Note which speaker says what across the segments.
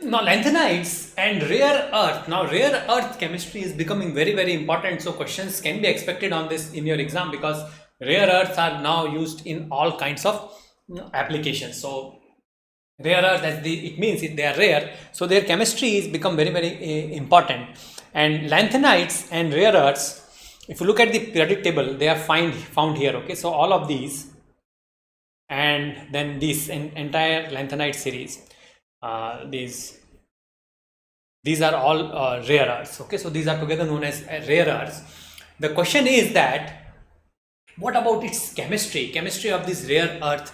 Speaker 1: Now, lanthanides and rare earth. Now, rare earth chemistry is becoming very, very important. So, questions can be expected on this in your exam because rare earths are now used in all kinds of applications. So, rare earth, it means they are rare. So, their chemistry is become very, very important. And lanthanides and rare earths, if you look at the periodic table, they are found here. Okay, so all of these, and then this entire lanthanide series. These are all rare earths. Okay, so these are together known as rare earths. The question is that what about its chemistry of these rare earth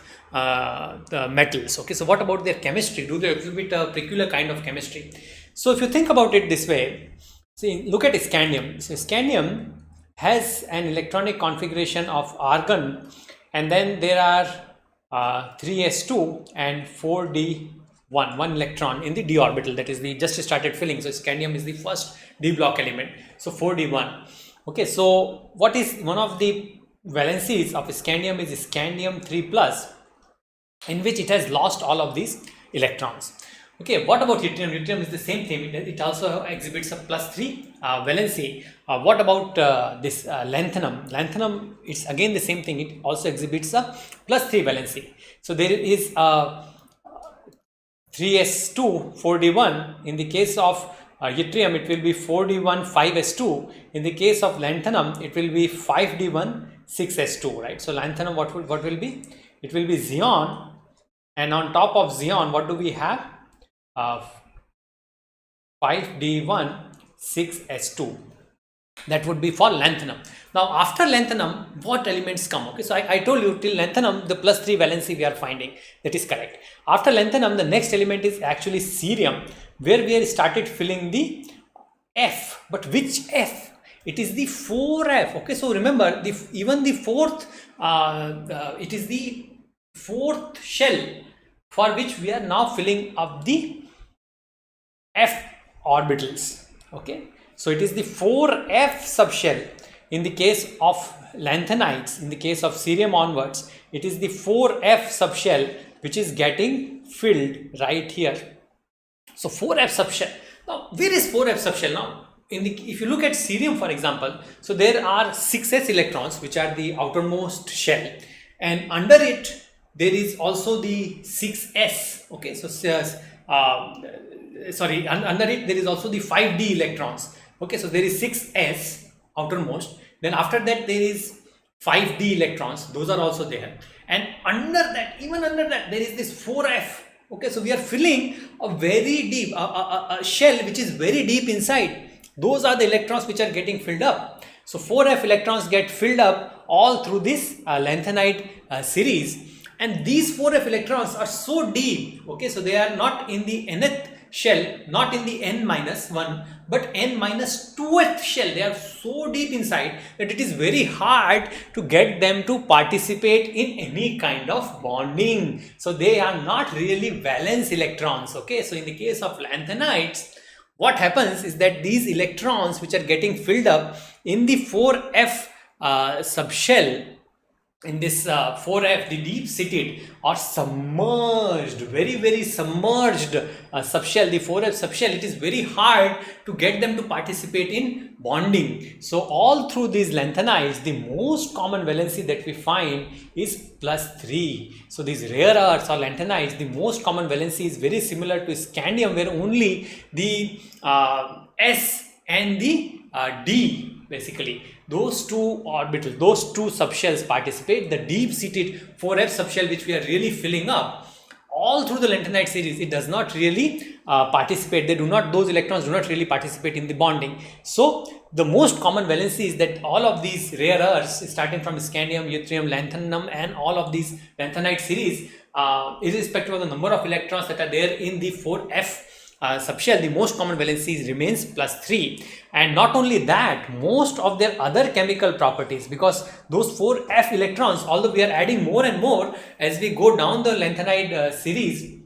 Speaker 1: the metals? Okay, so what about their chemistry? Do they exhibit a peculiar kind of chemistry? So if you think about it this way, see, look at scandium. So scandium has an electronic configuration of argon, and then there are 3s2 and 4d1, one electron in the d orbital, that is, we just started filling. So scandium is the first d block element, so 4d1. Okay, so what is one of the valencies of scandium is scandium 3 plus, in which it has lost all of these electrons. Okay, what about yttrium? Yttrium is the same thing. It also exhibits a +3 valency. What about this lanthanum? Lanthanum, it's again the same thing. It also exhibits a +3 valency. So there is a 3s2 4d1. In the case of yttrium, it will be 4d1 5s2. In the case of lanthanum, it will be 5d1 6s2, right? So lanthanum, what will be? It will be xenon, and on top of xenon, what do we have? 5d1 6s2. That would be for lanthanum. Now after lanthanum, what elements come? Okay, so I told you till lanthanum the +3 valency we are finding, that is correct. After lanthanum, the next element is actually cerium, where we have started filling the F. But which F? It is the 4F. Okay, so remember, even the fourth, it is the fourth shell for which we are now filling up the F orbitals. Okay, so it is the 4F subshell in the case of lanthanides. In the case of cerium onwards, it is the 4F subshell which is getting filled right here. So 4F subshell. Now where is 4F subshell now? If you look at cerium, for example, so there are 6s electrons which are the outermost shell, and under it there is also the 6s. Okay, so under it there is also the 5d electrons. Okay, so there is 6s outermost, then after that there is 5d electrons, those are also there, and even under that there is this 4f. Okay, so we are filling a very deep a shell which is very deep inside. Those are the electrons which are getting filled up. So 4f electrons get filled up all through this lanthanide series, and these 4f electrons are so deep. Okay, so they are not in the nth shell, not in the n-1, but n-2th shell. They are so deep inside that it is very hard to get them to participate in any kind of bonding. So they are not really valence electrons. Okay, so in the case of lanthanides, what happens is that these electrons which are getting filled up in the 4f subshell, in this 4f, the deep seated or submerged, very submerged subshell, the 4f subshell, it is very hard to get them to participate in bonding. So all through these lanthanides, the most common valency that we find is +3. So these rare earths or lanthanides, the most common valency is very similar to scandium, where only the S and the D, basically those two orbitals, those two subshells participate. The deep seated 4f subshell which we are really filling up all through the lanthanide series, it does not really participate. Those electrons do not really participate in the bonding. So the most common valency is that all of these rare earths, starting from scandium, yttrium, lanthanum, and all of these lanthanide series, irrespective of the number of electrons that are there in the 4f subshell, the most common valency remains +3. And not only that, most of their other chemical properties, because those 4f electrons, although we are adding more and more as we go down the lanthanide series,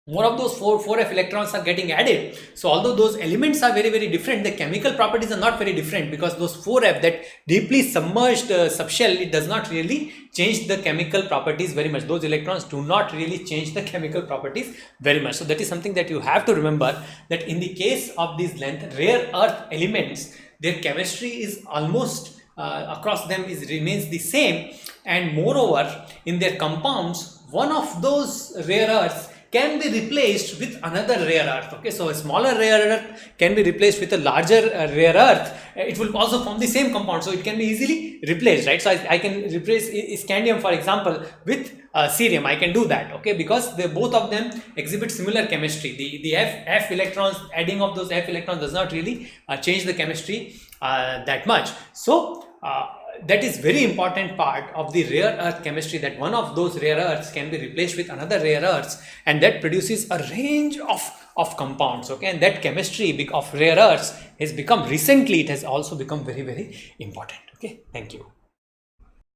Speaker 1: more of those 4f electrons are getting added. So although those elements are very different, the chemical properties are not very different, because those 4f, that deeply submerged subshell, it does not really change the chemical properties very much. Those electrons do not really change the chemical properties very much. So that is something that you have to remember, that in the case of these rare earth elements, their chemistry is almost across them remains the same, and moreover in their compounds, one of those rare earths can be replaced with another rare earth. Okay, so a smaller rare earth can be replaced with a larger rare earth. It will also form the same compound, so it can be easily replaced, right? So I can replace scandium, for example, with cerium. I can do that, okay, because both of them exhibit similar chemistry. The f electrons, adding of those f electrons does not really change the chemistry that much. So that is very important part of the rare earth chemistry, that one of those rare earths can be replaced with another rare earths, and that produces a range of compounds, okay, and that chemistry of rare earths has become, recently it has also become very important. Okay, thank you.